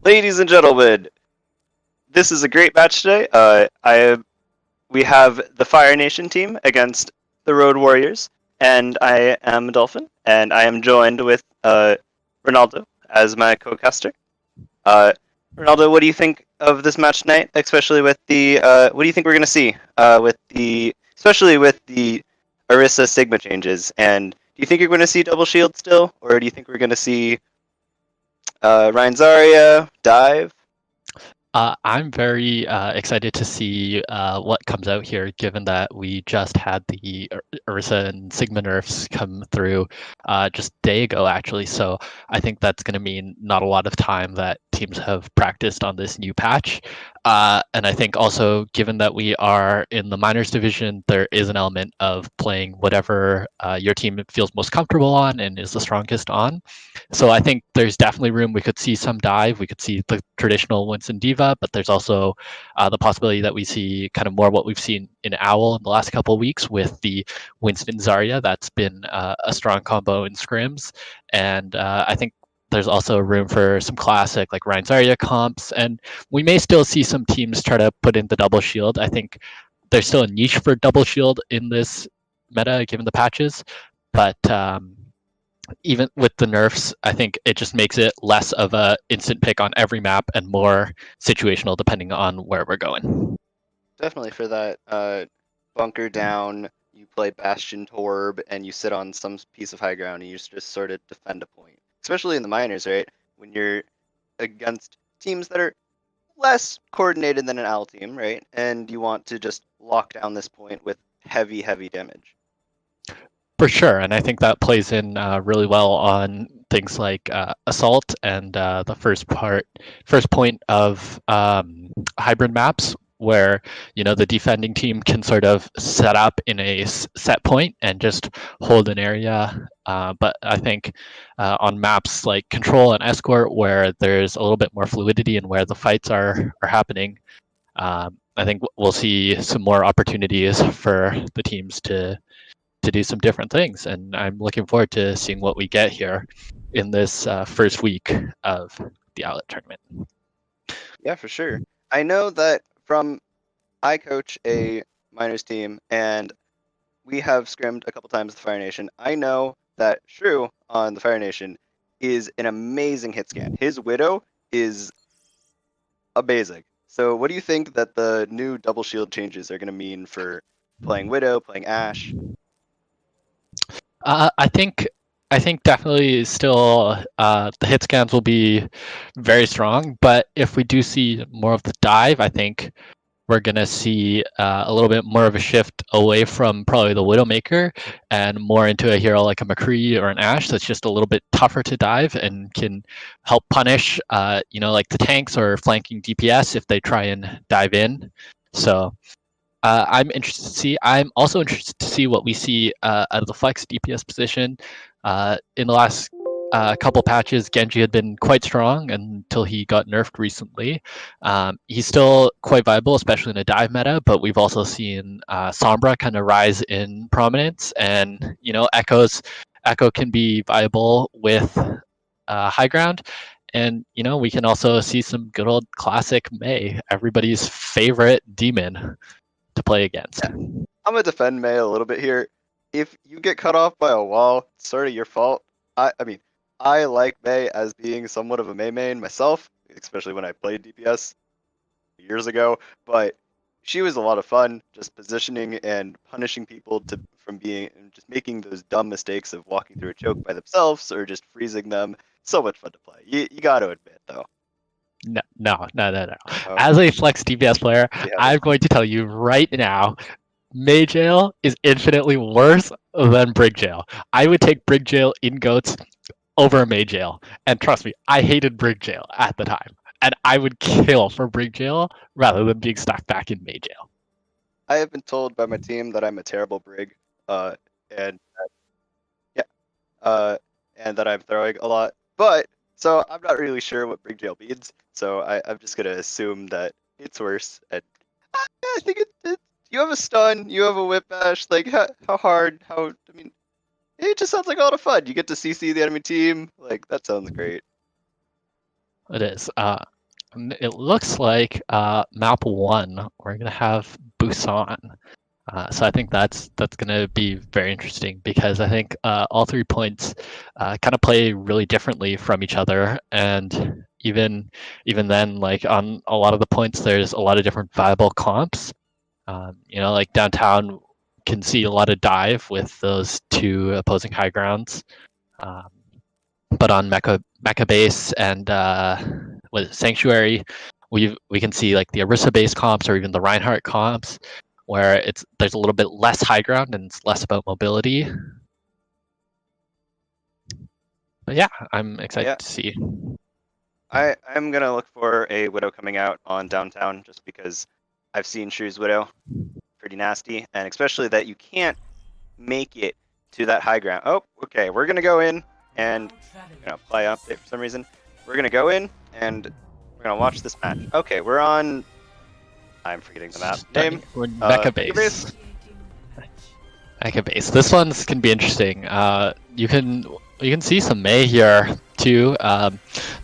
Ladies and gentlemen, this is a great match today. We have the Fire Nation team against the Road Warriors, and I am a Dolphin, and I am joined with Ronaldo as my co-caster. Uh, Ronaldo, what do you think of this match tonight? Especially with the what do you think we're going to see especially with the Orisa Sigma changes? And do you think you're going to see double shield still, or do you think we're going to see Ryan Zarya dive? I'm very excited to see what comes out here, given that we just had the Ursa and Sigma nerfs come through just a day ago, actually. So I think that's going to mean not a lot of time that teams have practiced on this new patch. And I think also, given that we are in the minors division, there is an element of playing whatever your team feels most comfortable on and is the strongest on. So I think there's definitely room. We could see some dive. We could see the traditional Winston Diva, but there's also the possibility that we see kind of more what we've seen in Owl in the last couple of weeks with the Winston Zarya. That's been a strong combo in scrims, and I think there's also room for some classic like Ryan Zarya comps, and we may still see some teams try to put in the double shield. I think there's still a niche for double shield in this meta given the patches, but even with the nerfs, I think it just makes it less of a instant pick on every map and more situational depending on where we're going. Definitely for that bunker down, you play Bastion Torb, and you sit on some piece of high ground, and you just sort of defend a point. Especially in the minors, right? When you're against teams that are less coordinated than an owl team, right? And you want to just lock down this point with heavy, heavy damage. For sure, and I think that plays in really well on things like assault and the first point of hybrid maps, where the defending team can sort of set up in a set point and just hold an area. But I think on maps like Control and Escort, where there's a little bit more fluidity and where the fights are happening, I think we'll see some more opportunities for the teams to do some different things. And I'm looking forward to seeing what we get here in this first week of the Owlet tournament. Yeah, for sure. I know that I coach a minors team, and we have scrimmed a couple times with the Fire Nation. I know that Shrew on the Fire Nation is an amazing hit scan. His Widow is amazing. So, what do you think that the new double shield changes are going to mean for playing Widow, playing Ashe? I think definitely still the hit scans will be very strong, but if we do see more of the dive, I think we're going to see a little bit more of a shift away from probably the Widowmaker and more into a hero like a McCree or an Ashe that's just a little bit tougher to dive and can help punish, like the tanks or flanking DPS if they try and dive in. So I'm interested to see. I'm also interested to see what we see out of the flex DPS position. In the last couple patches, Genji had been quite strong until he got nerfed recently. He's still quite viable, especially in a dive meta, but we've also seen Sombra kind of rise in prominence, and Echo can be viable with high ground. And we can also see some good old classic Mei, everybody's favorite demon to play against. Yeah, I'm gonna defend May a little bit here. If you get cut off by a wall, it's sort of your fault. I mean, I like May as being somewhat of a May main myself, especially when I played DPS years ago. But she was a lot of fun, just positioning and punishing people from being just making those dumb mistakes of walking through a choke by themselves or just freezing them. So much fun to play. You got to admit though. No, no, no, no, no. Oh, As a flex DPS player, yeah. I'm going to tell you right now, May Jail is infinitely worse than Brig Jail. I would take Brig Jail in goats over May Jail. And trust me, I hated Brig Jail at the time. And I would kill for Brig Jail rather than being stuck back in May Jail. I have been told by my team that I'm a terrible brig, uh, and yeah, uh, and that I'm throwing a lot. But so I'm not really sure what brig jail means. So I'm just gonna assume that it's worse. And I think you have a stun, you have a whip bash. Like how hard? How I mean, it just sounds like a lot of fun. You get to CC the enemy team. Like that sounds great. It is. It looks like map one, we're gonna have Busan. So I think that's gonna be very interesting because I think all 3 points kind of play really differently from each other, and even then, like on a lot of the points, there's a lot of different viable comps. Like downtown can see a lot of dive with those two opposing high grounds. Um, but on Mecha base and with Sanctuary, we can see like the Orisa base comps or even the Reinhardt comps, where there's a little bit less high ground and it's less about mobility. But yeah, I'm excited Yeah, to see. I'm gonna look for a Widow coming out on downtown just because I've seen Shrew's Widow, pretty nasty, and especially that you can't make it to that high ground. Oh, okay, we're gonna go in and play update for some reason. We're gonna go in and we're gonna watch this match. Okay, we're on. I'm forgetting the map name. We're Mecha base. Mecha base. This one's can be interesting. You can see some Mei here too.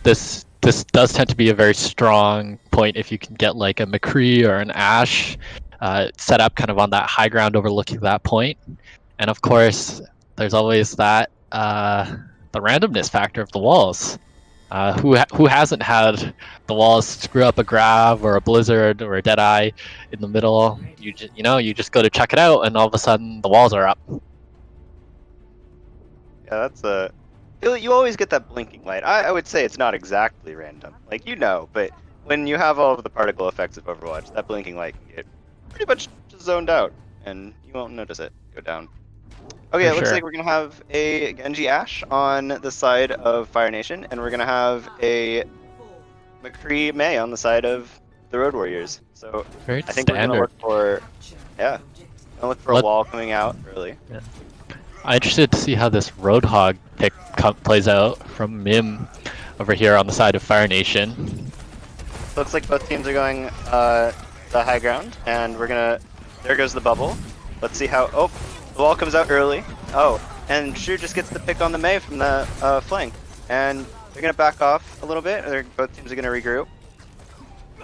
This does tend to be a very strong point if you can get like a McCree or an Ashe set up kind of on that high ground overlooking that point. And of course, there's always that the randomness factor of the walls. Who hasn't had the walls screw up a grav or a blizzard or a deadeye in the middle? You just go to check it out, and all of a sudden the walls are up. Yeah, that's a. You always get that blinking light. I would say it's not exactly random, like but when you have all of the particle effects of Overwatch, that blinking light can get pretty much just zoned out, and you won't notice it go down. Okay, it looks like we're gonna have a Genji Ashe on the side of Fire Nation, and we're gonna have a McCree Mei on the side of the Road Warriors. So Very I think standard. we're gonna look for a wall coming out early. Yeah. I'm interested to see how this Roadhog pick plays out from Mim over here on the side of Fire Nation. Looks like both teams are going the high ground, and we're gonna. There goes the bubble. Let's see how. Oh, the wall comes out early. Oh, and Shrew just gets the pick on the Mei from the flank, and they're gonna back off a little bit. Both teams are gonna regroup.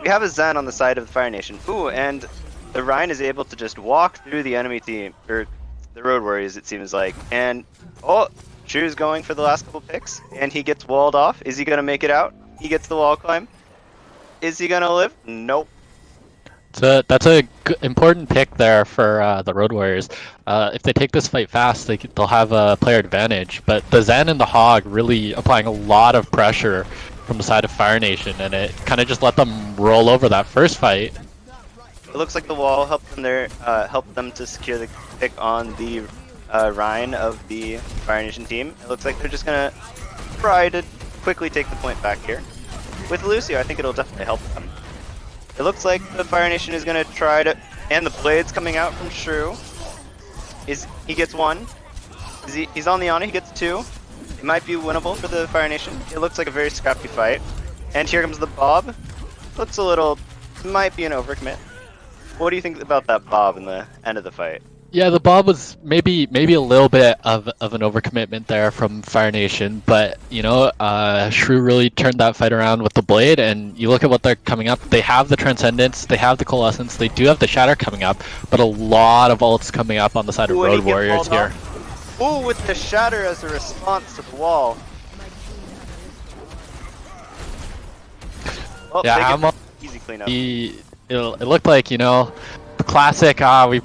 We have a Zen on the side of the Fire Nation. Ooh, and the Ryan is able to just walk through the enemy team, or the Road Warriors, it seems like. And Shrew's going for the last couple picks, and he gets walled off. Is he gonna make it out? He gets the wall climb. Is he gonna live? Nope. So that's a important pick there for the Road Warriors. If they take this fight fast, they'll have a player advantage. But the Zen and the Hog really applying a lot of pressure from the side of Fire Nation, and it kind of just let them roll over that first fight. It looks like the wall helped them to secure the pick on the Rhine of the Fire Nation team. It looks like they're just gonna try to quickly take the point back here. With Lucio, I think it'll definitely help them. It looks like the Fire Nation is gonna try to, and the blades coming out from Shrew. He gets one? He's on the Ana. He gets two. It might be winnable for the Fire Nation. It looks like a very scrappy fight. And here comes the Bob. Looks a little, might be an overcommit. What do you think about that Bob in the end of the fight? Yeah, the Bob was maybe a little bit of an overcommitment there from Fire Nation, but Shrew really turned that fight around with the blade, and you look at what they're coming up. They have the Transcendence, they have the Coalescence, they do have the Shatter coming up, but a lot of ults coming up on the side of Road Warriors here. Ooh, with the Shatter as a response to the wall. Oh, yeah, easy cleanup. It looked like, the classic, we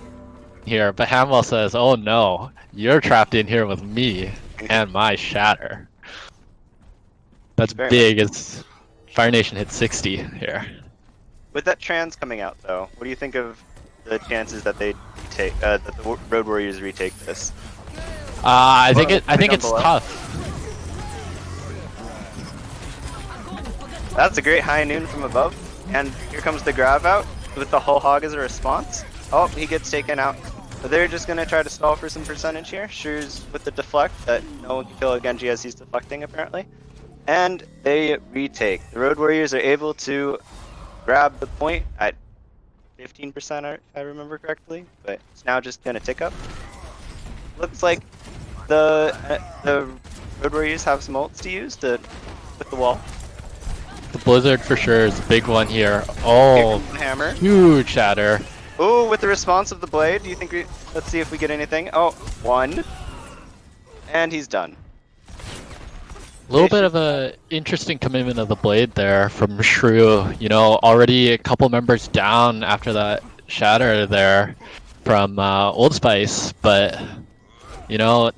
here, but Hamwell says, "Oh no, you're trapped in here with me and my Shatter." That's big. As Fire Nation hit 60 here. With that trans coming out, though, what do you think of the chances that they take that the Road Warriors retake this? I think it's tough. That's a great high noon from above, and here comes the grab out with the whole hog as a response. Oh, he gets taken out. But they're just going to try to stall for some percentage here. Shrew's with the deflect that no one can kill a Genji as he's deflecting, apparently. And they retake. The Road Warriors are able to grab the point at 15%, if I remember correctly. But it's now just going to tick up. Looks like the Road Warriors have some ults to use to with the wall. Blizzard for sure is a big one here. Here Oh, comes the hammer. huge shatter. Ooh, with the response of the blade, do you think let's see if we get anything. Oh, one. And he's done. A little bit of a interesting commitment of the blade there from Shrew. You know, already a couple members down after that shatter there from Old Spice, but you know,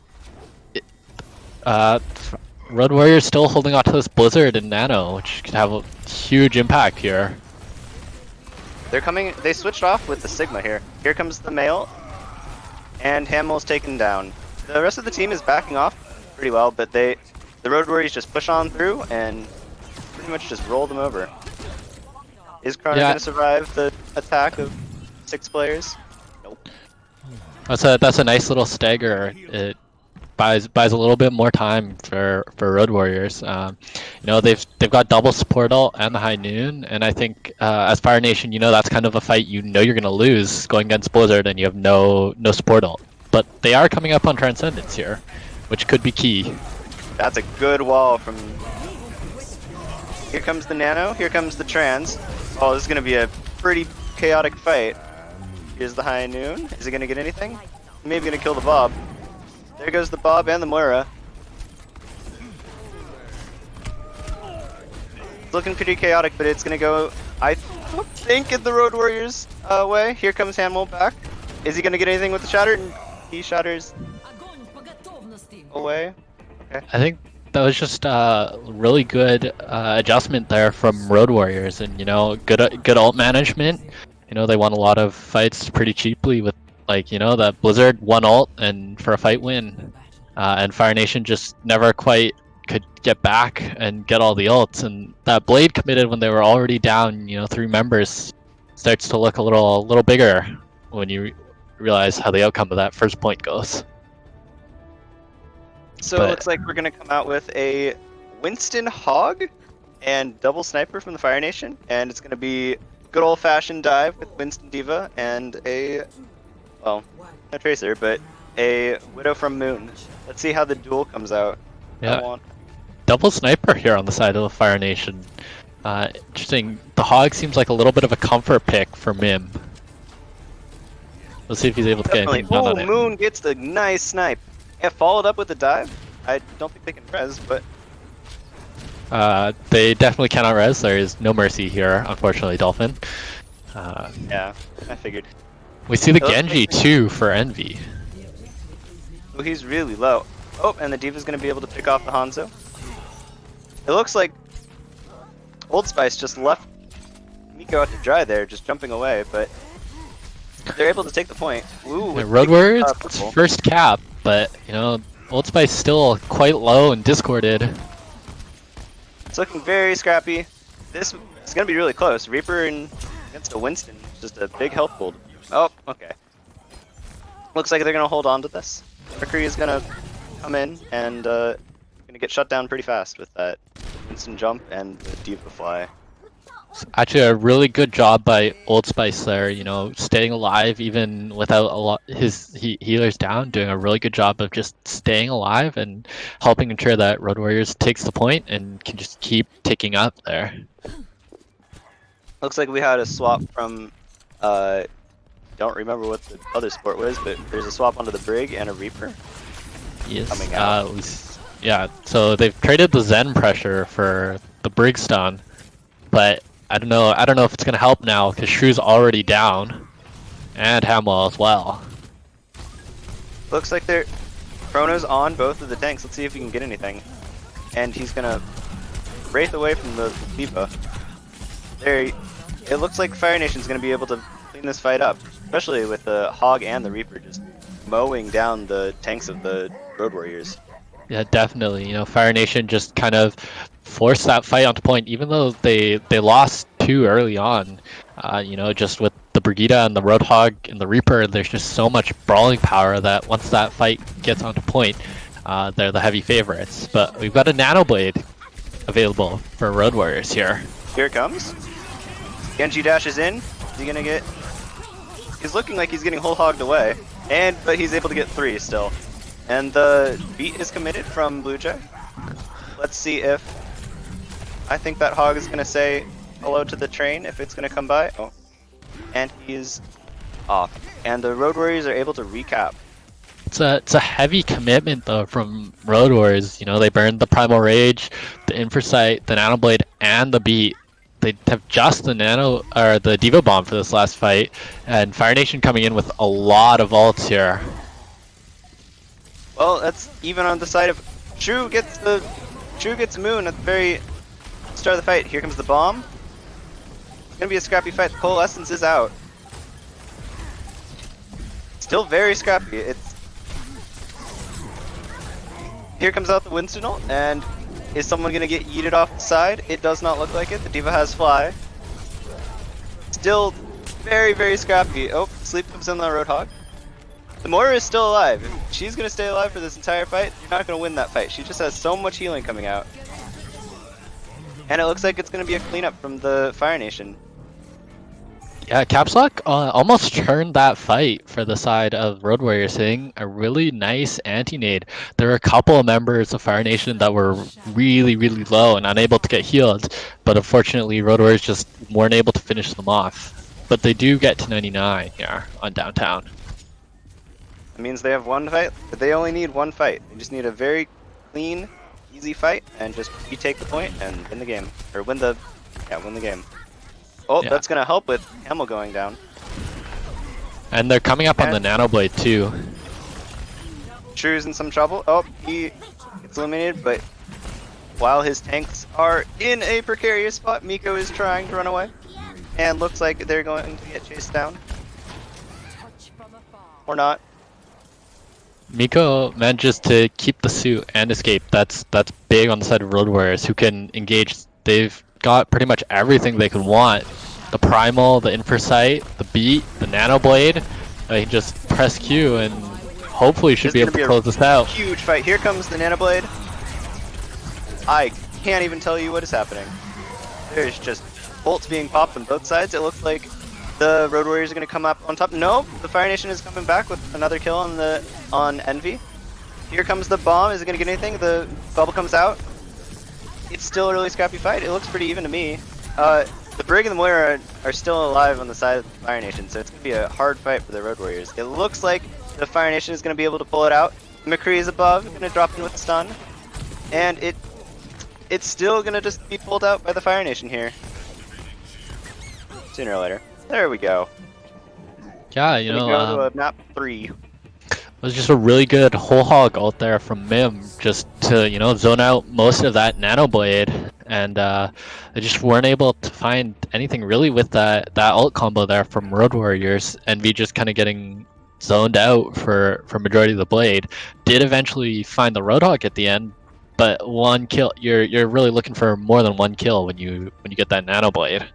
Road Warrior's still holding on to this Blizzard and Nano, which could have a huge impact here. They're coming. They switched off with the Sigma here. Here comes the male, and Hamel's taken down. The rest of the team is backing off pretty well, but the Road Warriors just push on through and pretty much just roll them over. Is Chrono gonna survive the attack of 6 players? Nope. That's a nice little stagger. It buys a little bit more time for Road Warriors. You know, they've got double support ult and the high noon, and I think as Fire Nation, you know, that's kind of a fight you know you're gonna lose going against Blizzard, and you have no support ult. But they are coming up on Transcendence here, which could be key. That's a good wall from. Here comes the Nano. Here comes the Trans. Oh, this is gonna be a pretty chaotic fight. Here's the high noon. Is he gonna get anything? Maybe gonna kill the Bob. There goes the Bob and the Moira. It's looking pretty chaotic, but it's gonna go, I think, in the Road Warriors way. Here comes Hamel back. Is he gonna get anything with the shatter? He shatters away. Okay. I think that was just a really good adjustment there from Road Warriors, and you know, good ult management. You know, they won a lot of fights pretty cheaply with, like, you know, that Blizzard one ult and for a fight win, and Fire Nation just never quite could get back and get all the ults, and that blade committed when they were already down, you know, 3 members starts to look a little bigger when you realize how the outcome of that first point goes. So it looks like we're gonna come out with a Winston Hog and double sniper from the Fire Nation, and it's gonna be good old-fashioned dive with Winston Diva and a, well, no Tracer, but a Widow from Moon. Let's see how the duel comes out. Yeah, double sniper here on the side of the Fire Nation. Interesting. The Hog seems like a little bit of a comfort pick for Mim. Let's see if he's able to get anything done on it. Moon gets the nice snipe. Yeah, followed up with a dive. I don't think they can res, but they definitely cannot res. There is no mercy here, unfortunately, Dolphin. Yeah, I figured. We see the Genji too for Envy. Oh, he's really low. Oh, and the Diva's gonna be able to pick off the Hanzo. It looks like Old Spice just left Miko out to dry there, just jumping away, but they're able to take the point. Ooh, yeah, Road Warriors first cap, but you know, Old Spice still quite low and discorded. It's looking very scrappy. This is gonna be really close. Reaper against a Winston, just a big health pool. Oh, okay. Looks like they're gonna hold on to this. Mercury is gonna come in and gonna get shut down pretty fast with that Winston jump and the Diva fly. Actually, a really good job by Old Spice there. You know, staying alive even without a lot his healers down. Doing a really good job of just staying alive and helping ensure that Road Warriors takes the point and can just keep ticking up there. Looks like we had a swap from. Don't remember what the other sport was, but there's a swap onto the Brig and a Reaper. Yes. Coming out. Yeah. So they've traded the Zen pressure for the Brig stun, but I don't know if it's gonna help now because Shrew's already down, and Hamwell as well. Looks like they're Chrono's on both of the tanks. Let's see if we can get anything. And he's gonna wraith away from the Diva. There, it looks like Fire Nation's gonna be able to clean this fight up, especially with the Hog and the Reaper just mowing down the tanks of the Road Warriors. Yeah, definitely. You know, Fire Nation just kind of forced that fight onto point, even though they lost 2 early on. You know, just with the Brigida and the Roadhog and the Reaper, there's just so much brawling power that once that fight gets onto point, they're the heavy favorites. But we've got a Nano Blade available for Road Warriors here. Here it comes. Genji dashes in. Is he gonna get? He's looking like he's getting whole hogged away, but he's able to get 3 still. And the beat is committed from Blue Jay. Let's see if I think that Hog is gonna say hello to the train if it's gonna come by. Oh, and he's off. And the Road Warriors are able to recap. It's a heavy commitment though from Road Warriors. You know, they burned the Primal Rage, the Inversight, the Nano Blade, and the Beat. They have just the Nano or the Diva Bomb for this last fight, and Fire Nation coming in with a lot of ults here. Well, that's even on the side of True gets Moon at the very start of the fight. Here comes the bomb. It's gonna be a scrappy fight. The Coalescence is out. Still very scrappy. It's here comes out the Winston ult, and is someone gonna get yeeted off the side? It does not look like it. The Diva has fly. Still very, very scrappy. Oh, Sleep comes in the Roadhog. The Moira is still alive. If she's gonna stay alive for this entire fight, you're not gonna win that fight. She just has so much healing coming out. And it looks like it's gonna be a cleanup from the Fire Nation. Yeah, Caps Lock almost turned that fight for the side of Road Warriors, hitting a really nice anti-nade. There were a couple of members of Fire Nation that were really, really low and unable to get healed, but unfortunately Road Warriors just weren't able to finish them off. But they do get to 99 here on downtown. It means they have one fight, but they only need one fight. They just need a very clean, easy fight, and just retake the point and win the game. Or win the game. Oh, Yeah. that's gonna help with Camel going down. And they're coming up on the Nano Blade too. True's in some trouble. Oh, he gets eliminated, but while his tanks are in a precarious spot, Miko is trying to run away. And looks like they're going to get chased down. Or not. Miko manages to keep the suit and escape. That's big on the side of Road Warriors, who can engage. They've got pretty much everything they could want. The Primal, the Inversight, the Beat, the Nano Blade. They can just press Q and hopefully should be able to close this out. Huge fight. Here comes the Nano Blade. I can't even tell you what is happening. There's just bolts being popped on both sides. It looks like the Road Warriors are going to come up on top. No, the Fire Nation is coming back with another kill on Envy. Here comes the bomb. Is it going to get anything? The bubble comes out. It's still a really scrappy fight. It looks pretty even to me. The Brig and the Moira are still alive on the side of the Fire Nation, so it's going to be a hard fight for the Road Warriors. It looks like the Fire Nation is going to be able to pull it out. McCree is above, going to drop in with a stun. And it's still going to just be pulled out by the Fire Nation here. Sooner or later. There we go. Yeah, you Gonna know, go to map 3. it was just a really good whole hog out there from Mim, just to, you know, zone out most of that Nano Blade, and they just weren't able to find anything really with that ult combo there from Road Warriors. Envy just kind of getting zoned out for majority of the blade. Did eventually find the Roadhog at the end, but one kill. You're really looking for more than one kill when you get that Nano Blade,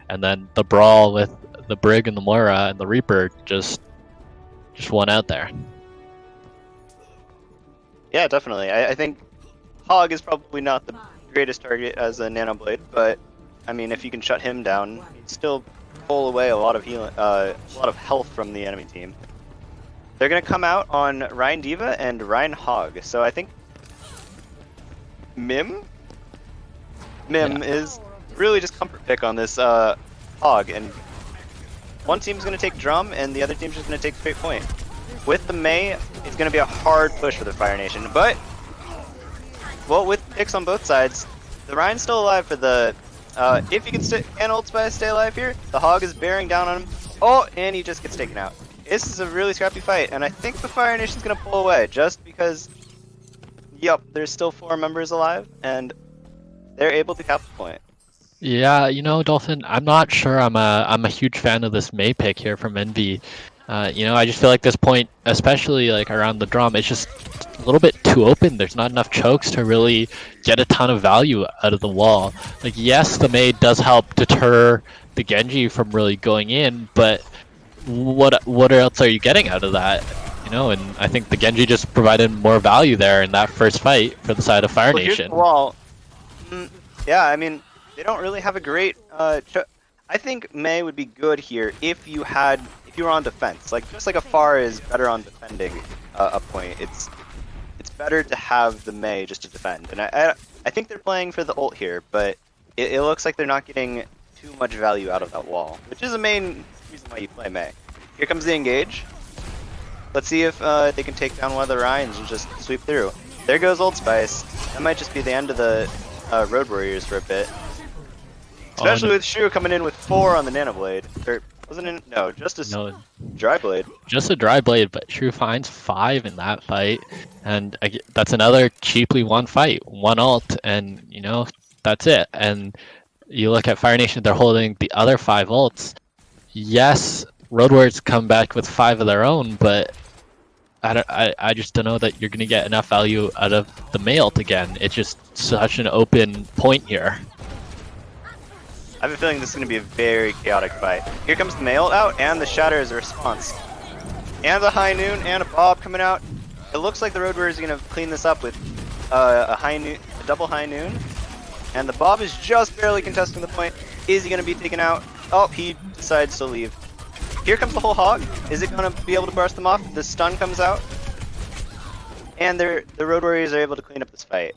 and then the brawl with the Brig and the Moira and the Reaper just won out there. Yeah, definitely. I think Hog is probably not the greatest target as a Nano Blade, but I mean, if you can shut him down, he'd still pull away a lot of health from the enemy team. They're gonna come out on Ryan Diva and Ryan Hog. So I think Mim is really just comfort pick on this Hog, and one team's gonna take Drum and the other team's just gonna take straight point. With the Mei, it's going to be a hard push for the Fire Nation, but, well, with picks on both sides, the Ryan's still alive for the, if he can stay alive here, the Hog is bearing down on him. Oh, and he just gets taken out. This is a really scrappy fight, and I think the Fire Nation's going to pull away, just because, yep, there's still 4 members alive, and they're able to cap the point. Yeah, you know, Dolphin, I'm not sure I'm a huge fan of this Mei pick here from Envy. You know, I just feel like this point, especially like around the drum, it's just a little bit too open. There's not enough chokes to really get a ton of value out of the wall. Like, yes, the Mei does help deter the Genji from really going in, but what else are you getting out of that? You know, and I think the Genji just provided more value there in that first fight for the side of Fire Well, Nation. here's the wall. Yeah, I mean, they don't really have a great. I think Mei would be good here if you were on defense. Like, just like Afar is better on defending a point. It's better to have the Mei just to defend. And I think they're playing for the ult here, but it looks like they're not getting too much value out of that wall, which is the main reason why you play Mei. Here comes the engage. Let's see if they can take down one of the Ryans and just sweep through. There goes Old Spice. That might just be the end of the Road Warriors for a bit. Especially with Shu coming in with 4 on the Nano Blade. Or, wasn't it? No, just a No, Dry Blade. just a dry blade, but Shrew finds 5 in that fight, and that's another cheaply won fight. 1 ult, and you know, that's it. And you look at Fire Nation, they're holding the other 5 ults. Yes, Road Warriors come back with 5 of their own, but I just don't know that you're going to get enough value out of the Mei ult again. It's just such an open point here. I have a feeling this is going to be a very chaotic fight. Here comes the Mei ult out, and the Shatter is a response. And the High Noon, and a Bob coming out. It looks like the Road Warriors are going to clean this up with a double High Noon. And the Bob is just barely contesting the point. Is he going to be taken out? Oh, he decides to leave. Here comes the whole Hog. Is it going to be able to burst them off? The stun comes out. And the Road Warriors are able to clean up this fight.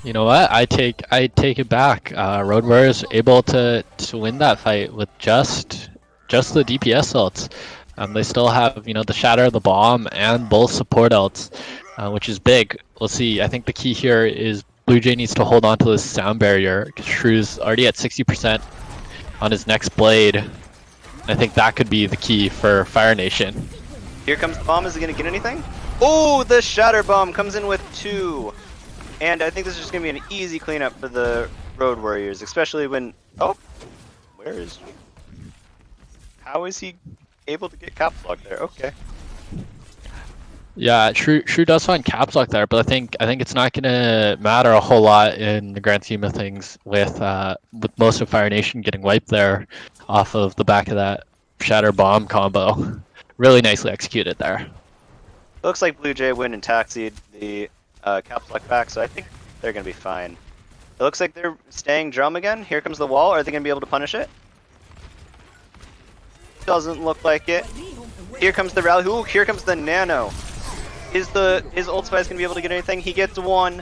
You know what? I take it back. Road Warriors able to win that fight with just the DPS ults. They still have the Shatter, the Bomb, and both support ults, which is big. We'll see. I think the key here is Blue Jay needs to hold on to this sound barrier because Shrew's already at 60% on his next blade. I think that could be the key for Fire Nation. Here comes the Bomb. Is he going to get anything? Oh, the Shatter Bomb comes in with 2. And I think this is just going to be an easy cleanup for the Road Warriors, especially when... Oh! Where is... How is he able to get caps lock there? Okay. Yeah, Shrew does find caps lock there, but I think it's not gonna matter a whole lot in the grand scheme of things with most of Fire Nation getting wiped there off of the back of that Shatter Bomb combo. Really nicely executed there. Looks like Blue Jay went and taxied the caps lock back, so I think they're going to be fine. It looks like they're staying drum again. Here comes the wall. Are they going to be able to punish it? Doesn't look like it. Here comes the rally. Ooh, here comes the Nano. Is Old Spice going to be able to get anything? He gets 1,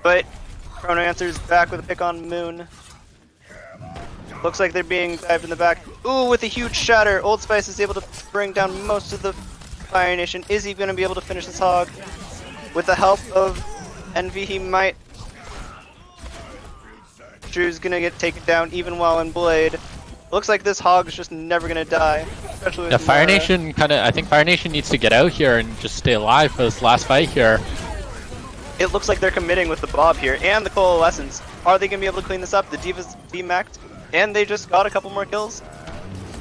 but Chrono answers back with a pick on Moon. Looks like they're being dived in the back. Ooh, with a huge Shatter. Old Spice is able to bring down most of the Fire Nation. Is he going to be able to finish this Hog? With the help of Envy, he might. Drew's gonna get taken down even while in Blade. Looks like this Hog's just never gonna die. Especially with Fire Mara. Nation I think Fire Nation needs to get out here and just stay alive for this last fight here. It looks like they're committing with the Bob here and the Coalescence. Are they gonna be able to clean this up? The Diva's demaxed, and they just got a couple more kills.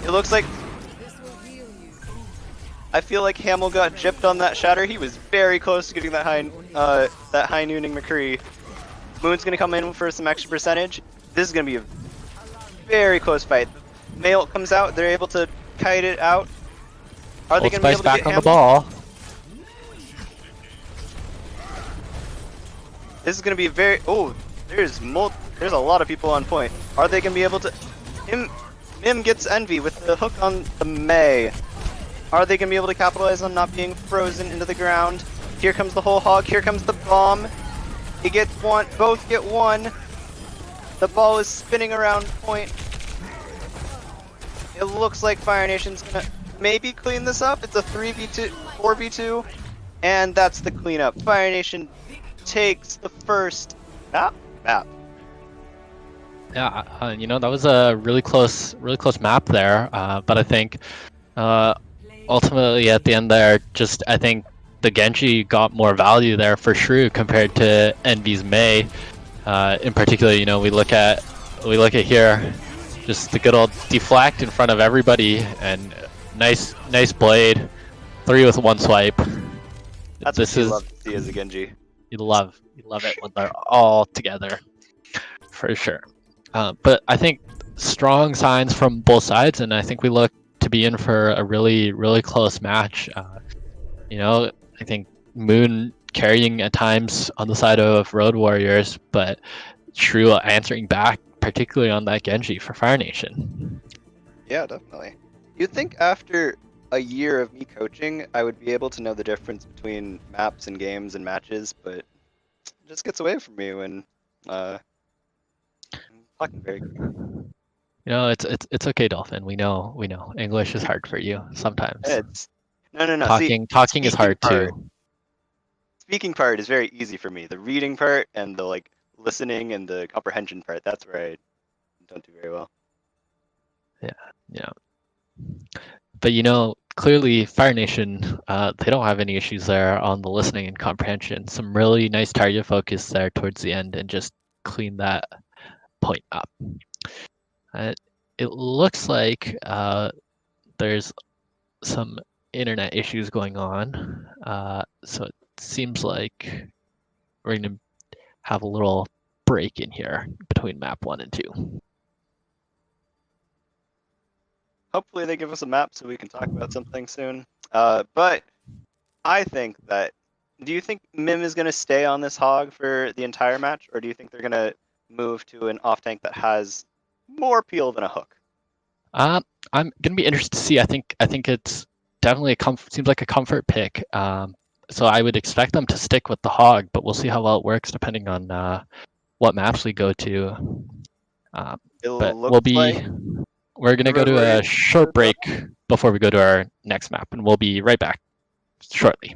It looks like... I feel like Hamill got gypped on that Shatter. He was very close to getting that high nooning McCree. Moon's gonna come in for some extra percentage. This is gonna be a very close fight. Mei ult comes out. They're able to kite it out. Are they Old gonna be Spice able to back get on the Hamill? ball. This is gonna be very... Oh, there's a lot of people on point. Are they gonna be able to... Mim gets Envy with the hook on the Mei. Are they gonna be able to capitalize on not being frozen into the ground? Here comes the whole Hog. Here comes the Bomb. He gets 1. Both get 1. The ball is spinning around point. It looks like Fire Nation's gonna maybe clean this up. It's a 3v2, 4v2, and that's the cleanup. Fire Nation takes the first map. Yeah, that was a really close map there. But I think ultimately at the end there, I think the Genji got more value there for Shrew compared to Envy's Mei. In particular, we look at here, just the good old deflect in front of everybody, and nice blade, 3 with 1 swipe. That's what you love to see as a Genji. You love it when they're all together, for sure. But I think strong signs from both sides, and I think we look to be in for a really close match. I think Moon carrying at times on the side of Road Warriors, but Shrew answering back, particularly on that Genji for Fire Nation. Yeah, definitely. You'd think after a year of me coaching, I would be able to know the difference between maps and games and matches, but it just gets away from me when I'm talking very quickly. It's okay, Dolphin. We know. English is hard for you sometimes. It's no. See, Talking is speaking hard part, too. speaking part is very easy for me. The reading part and the like listening and the comprehension part, that's where I don't do very well. Yeah, yeah. But clearly Fire Nation, they don't have any issues there on the listening and comprehension. Some really nice target focus there towards the end and just clean that point up. Uh, it looks like there's some internet issues going on. So it seems like we're going to have a little break in here between map 1 and 2. Hopefully they give us a map so we can talk about something soon. But I think that. Do you think Mim is going to stay on this hog for the entire match, or do you think they're going to move to an off tank that has more peel than a hook? I'm gonna be interested to see. I think it's definitely seems like a comfort pick. So I would expect them to stick with the hog, but we'll see how well it works depending on what maps we go to. It But looks like we're the gonna go Road to a Warriors short break before we go to our next map, and we'll be right back shortly.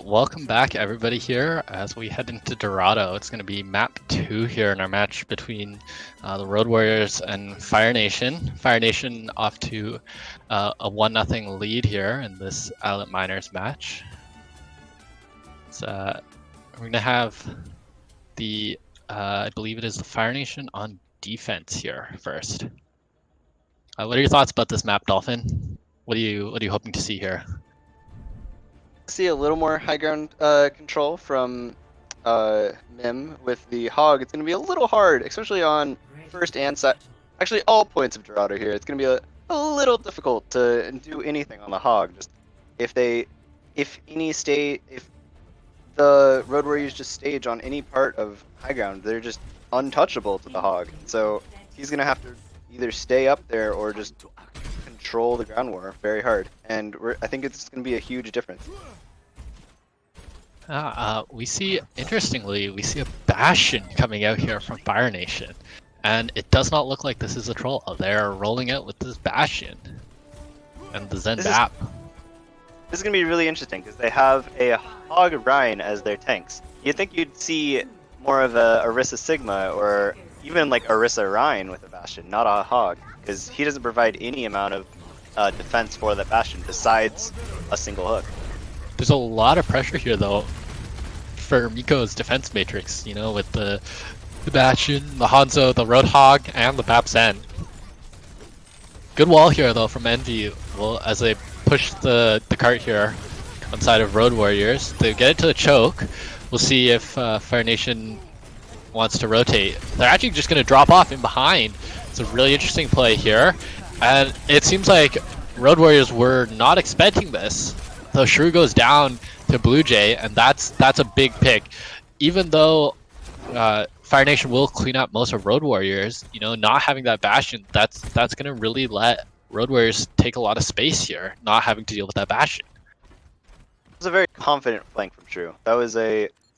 Welcome back, everybody, here as we head into Dorado. It's going to be map 2 here in our match between the Road Warriors and Fire Nation. Fire Nation off to a 1-0 lead here in this Owlet Miners match. So, we're going to have the, I believe it is the Fire Nation on defense here first. What are your thoughts about this map, Dolphin? What are you hoping to see here? See a little more high ground control from Mim with the Hog. It's going to be a little hard, especially on first and actually all points of Dorado here. It's going to be a little difficult to do anything on the Hog. Just if the Road Warriors just stage on any part of high ground, they're just untouchable to the Hog. So he's going to have to either stay up there or just control the ground war very hard, and I think it's going to be a huge difference. Interestingly, we see a Bastion coming out here from Fire Nation, and it does not look like this is a troll. They're rolling out with this Bastion and the Zen Bap. This is going to be really interesting because they have a Hog Rhine as their tanks. You'd think you'd see more of a Orisa Sigma or even like Orisa Rhine with a Bastion, not a Hog, because he doesn't provide any amount of defense for the Bastion besides a single hook. There's a lot of pressure here, though, for Miko's defense matrix, you know, with the Bastion, the Hanzo, the Roadhog, and the Bap Zen. Good wall here, though, from Envy. Well, as they push the cart here on side of Road Warriors, they get into the choke. We'll see if Fire Nation wants to rotate. They're actually just going to drop off in behind. It's a really interesting play here, and it seems like Road Warriors were not expecting this. So Shrew goes down to Blue Jay, and that's a big pick. Even though Fire Nation will clean up most of Road Warriors, you know, not having that Bastion, that's going to really let Road Warriors take a lot of space here, not having to deal with that Bastion. It was a very confident flank from Shrew. That was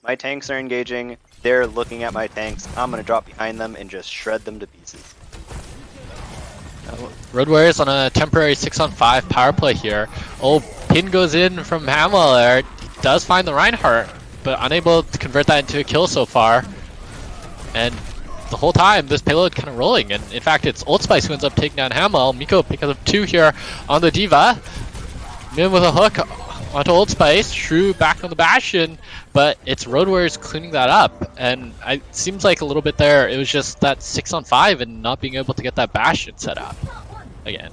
my tanks are engaging, they're looking at my tanks, I'm going to drop behind them and just shred them to pieces. Road Warriors on a temporary 6-on-5 power play here. Oh, pin goes in from Hamwell there. He does find the Reinhardt, but unable to convert that into a kill so far. And the whole time, this payload kind of rolling. And in fact, it's Old Spice who ends up taking down Hamwell. Miko picks up 2 here on the Diva. Mim with a hook onto Old Spice. Shrew back on the Bastion, but it's Road Warriors cleaning that up. And it seems like a little bit there, it was just that 6-on-5 and not being able to get that Bastion set up again.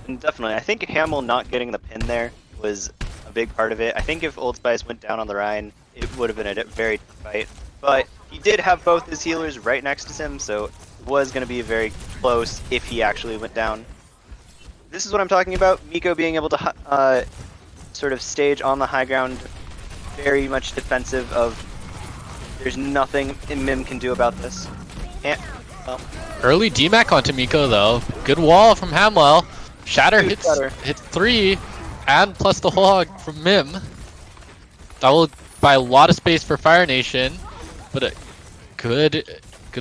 And definitely, I think Hamwell not getting the pin there was a big part of it. I think if Old Spice went down on the Rhine, it would have been a very tough fight. But he did have both his healers right next to him, so it was going to be very close if he actually went down. This is what I'm talking about, Miko being able to sort of stage on the high ground, very much defensive of there's nothing Mim can do about this. Early DMAC onto Miko though. Good wall from Hamwell. Shatter hits 3, and plus the hog from Mim. That will buy a lot of space for Fire Nation, but a good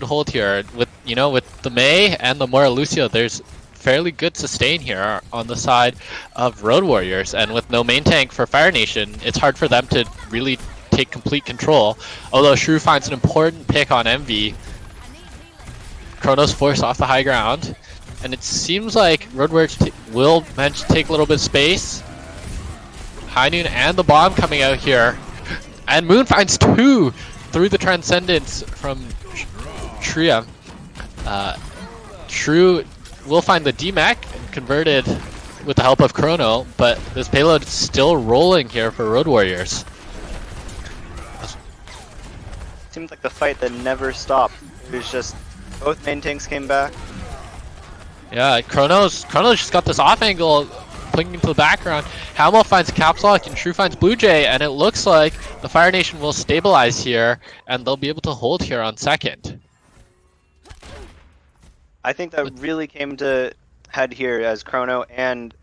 hold here. With with the Mei and the Mora Lucio, there's fairly good sustain here on the side of Road Warriors, and with no main tank for Fire Nation, it's hard for them to really take complete control. Although Shrew finds an important pick on MV. Chronos forced off the high ground, and it seems like Road Warriors will manage to take a little bit of space. High Noon and the bomb coming out here, and Moon finds 2 through the Transcendence from Shreya. Shrew will find the DMAC converted with the help of Chrono, but this payload is still rolling here for Road Warriors. Seemed like the fight that never stopped. It was just both main tanks came back. Yeah, Chrono's just got this off angle playing into the background. Hamwell finds Caps Lock and Shrew finds Blue Jay, and it looks like the Fire Nation will stabilize here and they'll be able to hold here on second. I think that really came to head here as Chrono and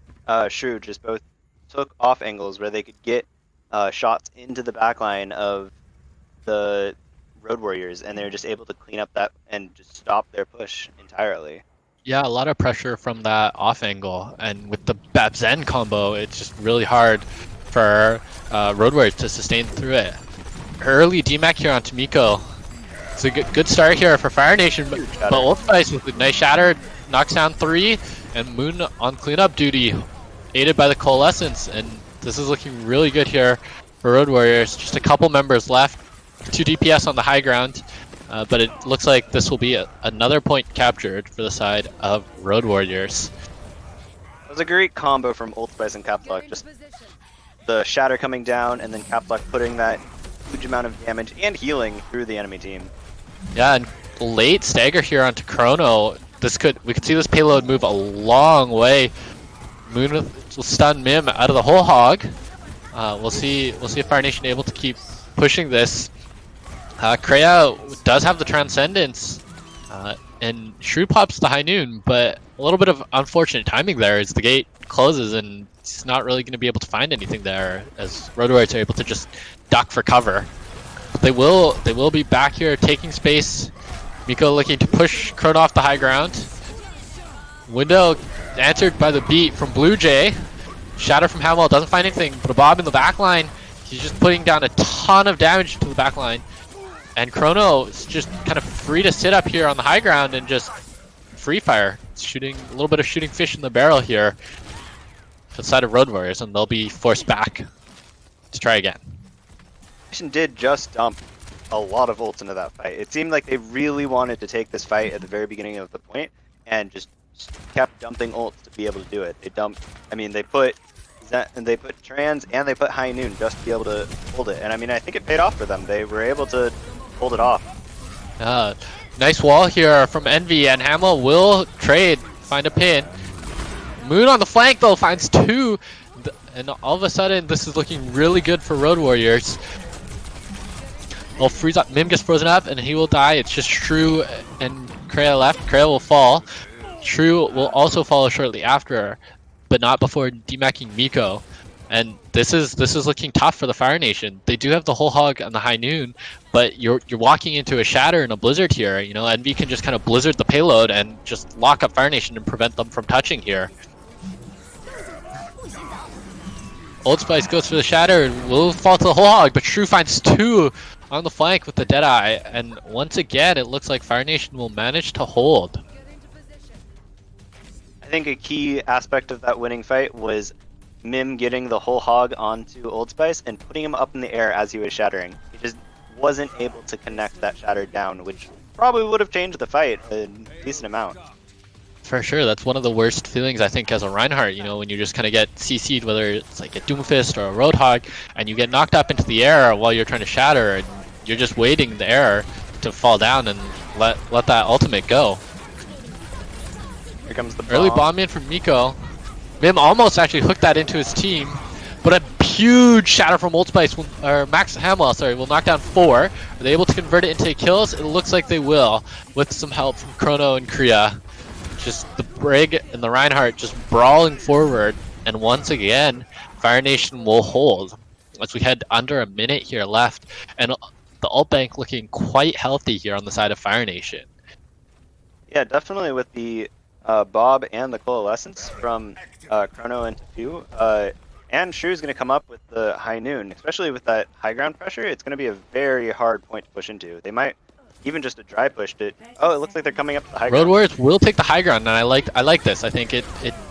Shrew just both took off angles where they could get shots into the backline of the Road Warriors, and they're just able to clean up that and just stop their push entirely. Yeah, a lot of pressure from that off angle, and with the Bap Zen combo, it's just really hard for Road Warriors to sustain through it. Early DMAC here on Tamiko. It's a good start here for Fire Nation, but Old Spice with a nice shatter knocks down 3, and Moon on cleanup duty, aided by the Coalescence, and this is looking really good here for Road Warriors. Just a couple members left, 2 DPS on the high ground, but it looks like this will be another point captured for the side of Road Warriors. It was a great combo from Old Spice and Caplock, just the shatter coming down and then Caplock putting that huge amount of damage and healing through the enemy team. Yeah, and late stagger here onto Chrono. We could see this payload move a long way. Moon will stun Mim out of the whole hog. We'll see if Fire Nation able to keep pushing this. Kreia does have the Transcendence, and Shrew pops the High Noon, but a little bit of unfortunate timing there as the gate closes and he's not really going to be able to find anything there as Road Warriors are able to just duck for cover. They will be back here taking space. Miko looking to push Chrono off the high ground. Window answered by the beat from Blue Jay. Shatter from Hamwell doesn't find anything, but a Bob in the back line. He's just putting down a ton of damage to the back line. And Chrono is just kind of free to sit up here on the high ground and just free fire. Shooting a little bit of shooting fish in the barrel here to the side of Road Warriors, and they'll be forced back to try again. Did just dump a lot of ults into that fight. It seemed like they really wanted to take this fight at the very beginning of the point and just kept dumping ults to be able to do it. They put Trans and they put High Noon just to be able to hold it. And I mean, I think it paid off for them. They were able to hold it off. Nice wall here from Envy, and Hamel will trade, find a pin. Moon on the flank though finds 2, and all of a sudden this is looking really good for Road Warriors. Well, freeze up. Mim gets frozen up and he will die. It's just Shrew and Kreia left. Kreia will fall. Shrew will also follow shortly after, but not before demacking Miko. And this is looking tough for the Fire Nation. They do have the whole hog on the High Noon, but you're walking into a shatter and a blizzard here. You know, Envy can just kind of blizzard the payload and just lock up Fire Nation and prevent them from touching here. Old Spice goes for the shatter and will fall to the whole hog, but Shrew finds 2 on the flank with the Deadeye, and once again it looks like Fire Nation will manage to hold. I think a key aspect of that winning fight was Mim getting the whole hog onto Old Spice and putting him up in the air as he was shattering. He just wasn't able to connect that shatter down, which probably would have changed the fight a decent amount. For sure, that's one of the worst feelings I think as a Reinhardt, you know, when you just kind of get CC'd, whether it's like a Doomfist or a Roadhog, and you get knocked up into the air while you're trying to shatter, and you're just waiting in the air to fall down and let that ultimate go. Here comes the bomb. Early bomb in from Miko. Mim almost actually hooked that into his team, but a huge shatter from Old Spice, or Max Hamwell, sorry, will knock down 4. Are they able to convert it into kills? It looks like they will, with some help from Chrono and Kreia. Just the Brig and the Reinhardt just brawling forward, and once again, Fire Nation will hold. As we had under a minute here left, and the ult bank looking quite healthy here on the side of Fire Nation. Yeah, definitely with the Bob and the Coalescence from Chrono and Tafu. And Shrew's going to come up with the High Noon, especially with that high ground pressure. It's going to be a very hard point to push into. They might even just a dry push it. Oh, it looks like they're coming up the high ground. Road Warriors will take the high ground, and I like this. I think it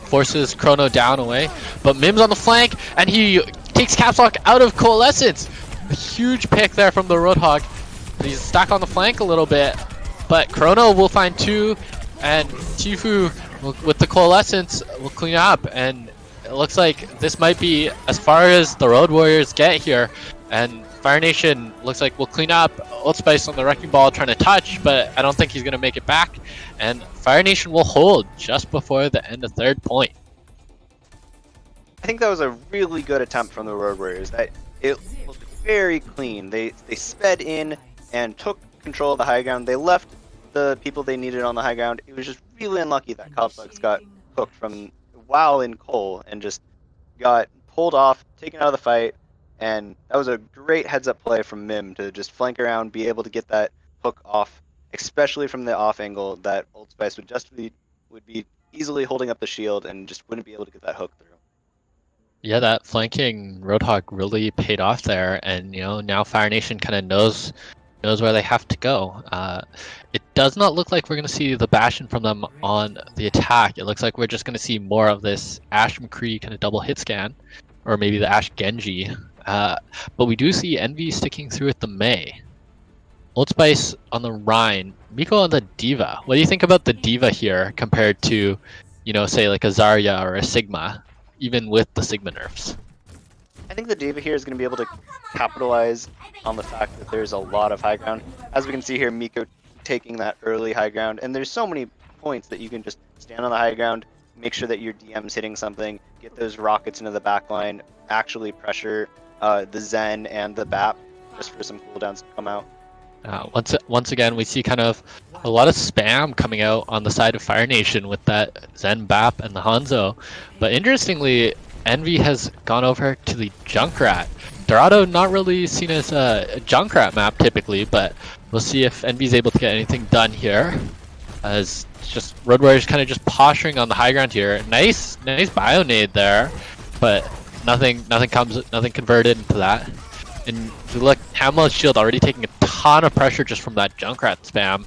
forces Chrono down away. But Mim's on the flank, and he takes Caps Lock out of Coalescence. A huge pick there from the Roadhog. He's stuck on the flank a little bit, but Chrono will find 2, and Tifu with the Coalescence will clean up. And it looks like this might be as far as the Road Warriors get here. And Fire Nation looks like we'll clean up. Old Spice on the Wrecking Ball trying to touch, but I don't think he's going to make it back. And Fire Nation will hold just before the end of third point. I think that was a really good attempt from the Road Warriors. That it looked very clean. They sped in and took control of the high ground. They left the people they needed on the high ground. It was just really unlucky that Complex got hooked from while in coal and just got pulled off, taken out of the fight. And that was a great heads-up play from Mim to just flank around, be able to get that hook off, especially from the off angle that Old Spice would be easily holding up the shield and just wouldn't be able to get that hook through. Yeah, that flanking Roadhog really paid off there, and now Fire Nation kind of knows where they have to go. It does not look like we're going to see the Bastion from them on the attack. It looks like we're just going to see more of this Ash McCree kind of double hit scan, or maybe the Ash Genji. But we do see Envy sticking through with the Mei. Old Spice on the Rhine, Miko on the Diva. What do you think about the Diva here compared to, say like a Zarya or a Sigma, even with the Sigma nerfs? I think the Diva here is going to be able to capitalize on the fact that there's a lot of high ground. As we can see here, Miko taking that early high ground, and there's so many points that you can just stand on the high ground, make sure that your DM's hitting something, get those rockets into the back line, actually pressure the Zen and the BAP just for some cooldowns to come out. Once again, we see kind of a lot of spam coming out on the side of Fire Nation with that Zen BAP and the Hanzo. But interestingly, Envy has gone over to the Junkrat. Dorado not really seen as a Junkrat map typically, but we'll see if Envy's able to get anything done here. As just Road Warriors kind of just posturing on the high ground here. Nice bio nade there, but nothing converted into that. And if you look, Hamlet's shield already taking a ton of pressure just from that Junkrat spam.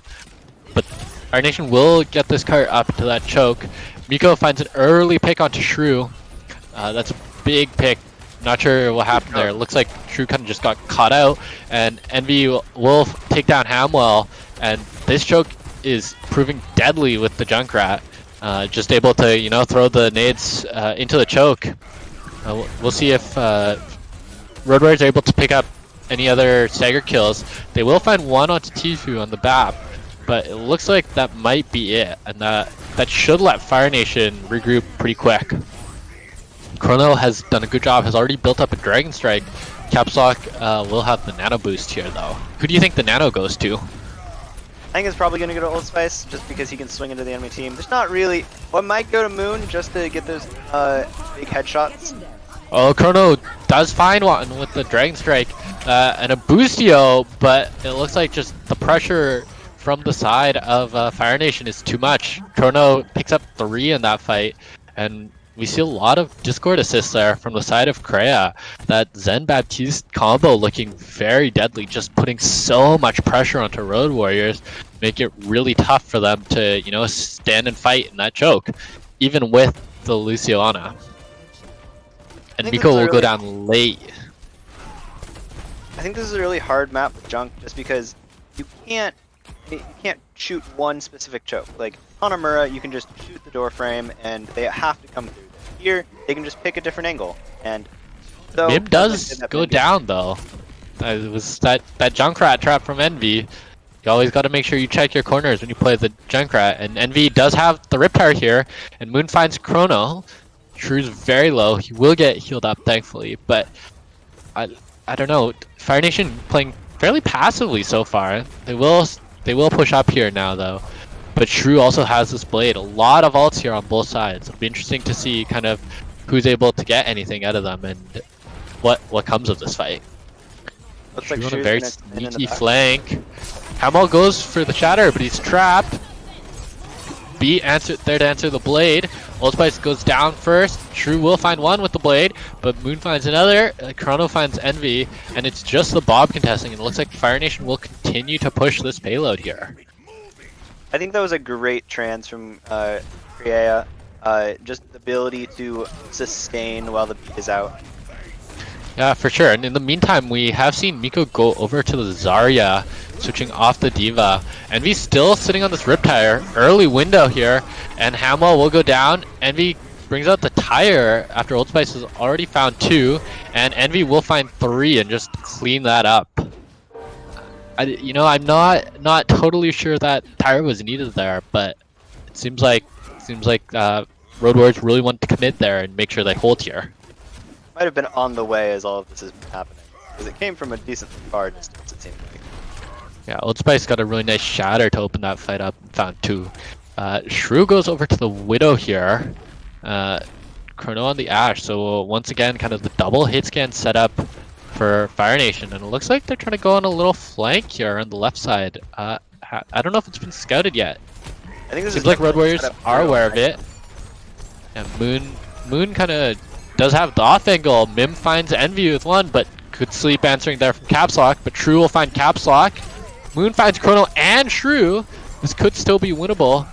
But our nation will get this cart up to that choke. Miko finds an early pick onto Shrew. That's a big pick. Not sure what happened there. Looks like Shrew kind of just got caught out. And Envy will take down Hamwell. And this choke is proving deadly with the Junkrat. Just able to, throw the nades into the choke. We'll see if Road Warriors are able to pick up any other stagger kills. They will find one onto Tfue on the BAP, but it looks like that might be it, and that should let Fire Nation regroup pretty quick. Chrono has done a good job, has already built up a Dragon Strike. Capslock will have the Nano boost here though. Who do you think the Nano goes to? I think it's probably going to go to Old Spice, just because he can swing into the enemy team. There's not really... One might go to Moon, just to get those big headshots. Oh, Chrono does find one with the Dragon Strike and a Boostio, but it looks like just the pressure from the side of Fire Nation is too much. Chrono picks up 3 in that fight, and we see a lot of Discord assists there from the side of Kreia. That Zen Baptiste combo looking very deadly, just putting so much pressure onto Road Warriors, make it really tough for them to, stand and fight in that choke, even with the Luciana. And Miko will go down late. I think this is a really hard map with Junk, just because you can't shoot one specific choke. Like Hanamura, you can just shoot the door frame, and they have to come through. Here, they can just pick a different angle, and so Mim does go down though. It was that Junkrat trap from Envy. You always got to make sure you check your corners when you play the Junkrat, and Envy does have the Riptire here, and Moon finds Chrono. Shrew's very low. He will get healed up, thankfully, but I don't know. Fire Nation playing fairly passively so far. They will push up here now though. But Shrew also has this blade. A lot of ults here on both sides. It'll be interesting to see kind of who's able to get anything out of them and what comes of this fight. Looks like Shrew on a Shrew's very gonna sneaky flank. Hamel goes for the shatter, but he's trapped. B there to answer the blade. Old Spice goes down first. Shrew will find one with the blade, but Moon finds another. Chrono finds Envy, and it's just the Bob contesting, and it looks like Fire Nation will continue to push this payload here. I think that was a great trans from Kreia. Just the ability to sustain while the beat is out. Yeah, for sure. And in the meantime, we have seen Miko go over to the Zarya, switching off the Diva. Envy still sitting on this Riptire. Early window here, and Hamwell will go down. Envy brings out the tire after Old Spice has already found 2, and Envy will find 3 and just clean that up. I'm not totally sure that tire was needed there, but it seems like Road Warriors really want to commit there and make sure they hold here. Might have been on the way as all of this is happening, because it came from a decently far distance, it seemed like. Yeah, Old Spice got a really nice shatter to open that fight up and found 2. Shrew goes over to the Widow here. Chrono on the Ashe, so once again kind of the double hit scan setup for Fire Nation, and it looks like they're trying to go on a little flank here on the left side. I don't know if it's been scouted yet. I think this seems like Road Warriors are aware of it. And Moon kind of does have the off angle. Mim finds Envy with one, but could sleep answering there from Caps Lock, but True will find Caps Lock. Moon finds Chrono and Shrew. This could still be winnable.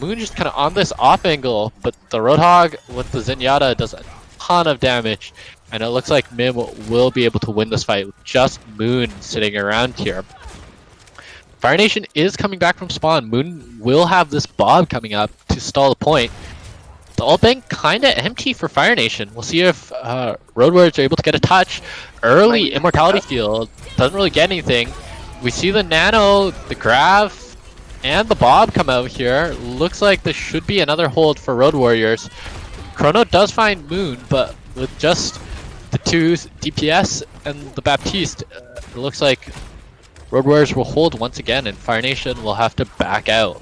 Moon just kind of on this off angle, but the Roadhog with the Zenyatta does a ton of damage, and it looks like Mim will be able to win this fight with just Moon sitting around here. Fire Nation is coming back from spawn. Moon will have this Bob coming up to stall the point. The ult bank kind of empty for Fire Nation. We'll see if Road Warriors are able to get a touch. Early Immortality Field doesn't really get anything. We see the Nano, the Grav, and the Bob come out here. Looks like this should be another hold for Road Warriors. Chrono does find Moon, but with just the two DPS and the Baptiste, it looks like Road Warriors will hold once again, and Fire Nation will have to back out.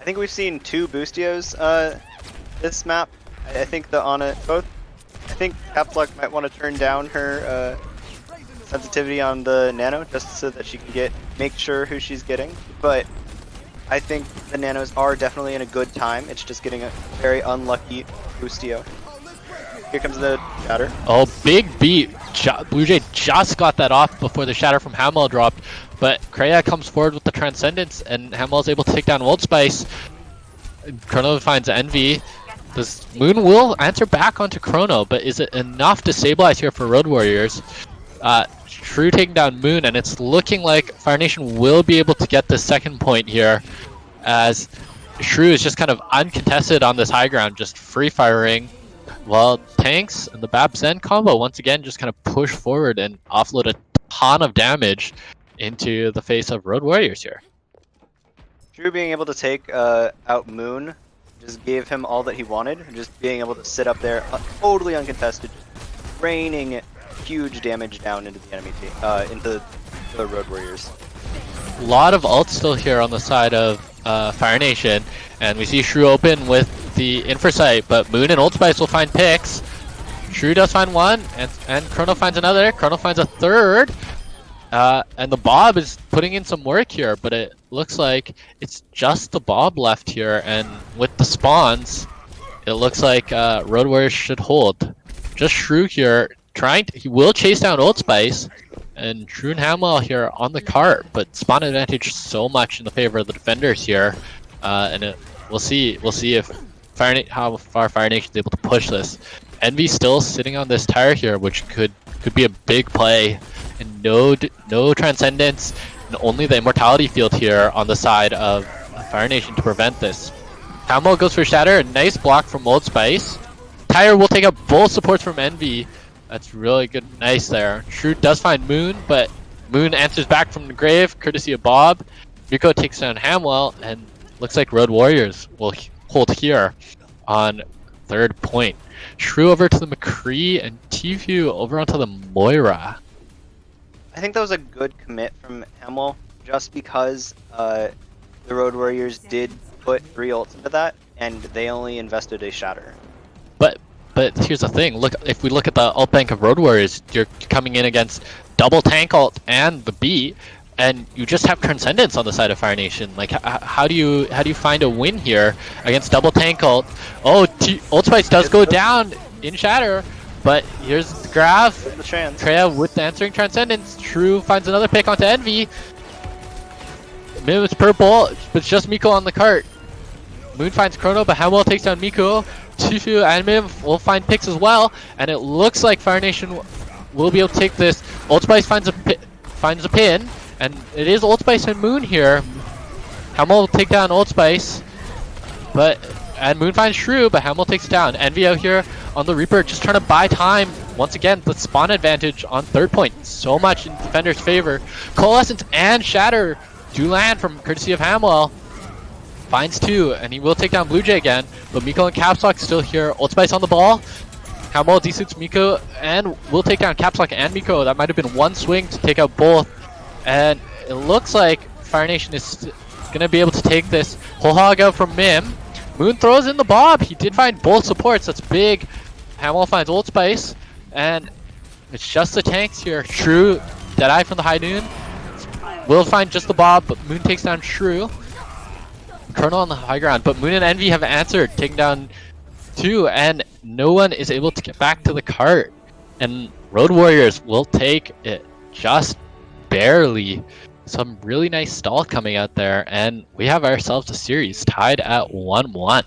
I think we've seen two Boostios this map. I think both. I think Caps Lock might want to turn down her sensitivity on the Nano just so that she can make sure who she's getting. But I think the Nanos are definitely in a good time. It's just getting a very unlucky Boostio. Here comes the Shatter. Oh, big beat. Blue Jay just got that off before the Shatter from Hamel dropped, but Kreia comes forward with the Transcendence, and Hamel is able to take down Old Spice. Chrono finds Envy. This Moon will answer back onto Chrono, but is it enough to stabilize here for Road Warriors? True taking down Moon, and it's looking like Fire Nation will be able to get the second point here, as Shrew is just kind of uncontested on this high ground, just free firing. Well, Tanks and the Bap Zen combo once again just kind of push forward and offload a ton of damage into the face of Road Warriors here. Drew being able to take out Moon just gave him all that he wanted. Just being able to sit up there totally uncontested, raining huge damage down into the enemy team, into the Road Warriors. A lot of ults still here on the side of Fire Nation, and we see Shrew open with the Infrasight, but Moon and Old Spice will find picks. Shrew does find one, and Chrono finds another. Chrono finds a third, and the Bob is putting in some work here, but it looks like it's just the Bob left here, and with the spawns, it looks like Road Warriors should hold. Just Shrew here, he will chase down Old Spice, and True and Hamwell here on the cart, but spawn advantage so much in the favor of the defenders here, and we'll see if how far Fire Nation is able to push this. Envy still sitting on this tire here, which could be a big play, and no Transcendence, and only the Immortality Field here on the side of Fire Nation to prevent this. Hamwell goes for Shatter, a nice block from Old Spice. Tire will take out both supports from Envy. That's really good, nice there. True does find Moon, but Moon answers back from the grave, courtesy of Bob. Rico takes down Hamwell, and looks like Road Warriors will hold here on third point. Shrew over to the McCree, and Tfue over onto the Moira. I think that was a good commit from Hamel, just because the Road Warriors did put 3 ults into that, and they only invested a Shatter. But here's the thing, if we look at the ult bank of Road Warriors, you're coming in against double tank ult and the beat, and you just have Transcendence on the side of Fire Nation. Like, how do you find a win here against double tank ult? Oh, Old Spice does go down in Shatter, but here's the Grav. Kreia with the answering Transcendence. True finds another pick onto Envy. Mim is purple, but it's just Miko on the cart. Moon finds Chrono, but Hamwell takes down Miko. Tfue and Mim will find picks as well, and it looks like Fire Nation will be able to take this. Old Spice finds a pin, and it is Old Spice and Moon here. Hamwell will take down Old Spice, and Moon finds Shrew, but Hamwell takes it down. Envy out here on the Reaper, just trying to buy time. Once again, the spawn advantage on third point, so much in defender's favor. Coalescence and Shatter do land from courtesy of Hamwell. Finds 2, and he will take down Blue Jay again, but Miko and Caps Lock still here. Old Spice on the ball. Hamwell desuits Miko, and will take down Caps Lock and Miko. That might have been one swing to take out both, and it looks like Fire Nation is going to be able to take this whole hog out from Mim. Moon throws in the Bob. He did find both supports. That's big. Hamwell finds Old Spice, and it's just the tanks here. Shrew, Deadeye from the High Noon. Will find just the Bob, but Moon takes down Shrew. Chrono on the high ground, but Moon and Envy have answered, taking down too, and no one is able to get back to the cart. And Road Warriors will take it just barely. Some really nice stall coming out there, and we have ourselves a series tied at 1-1.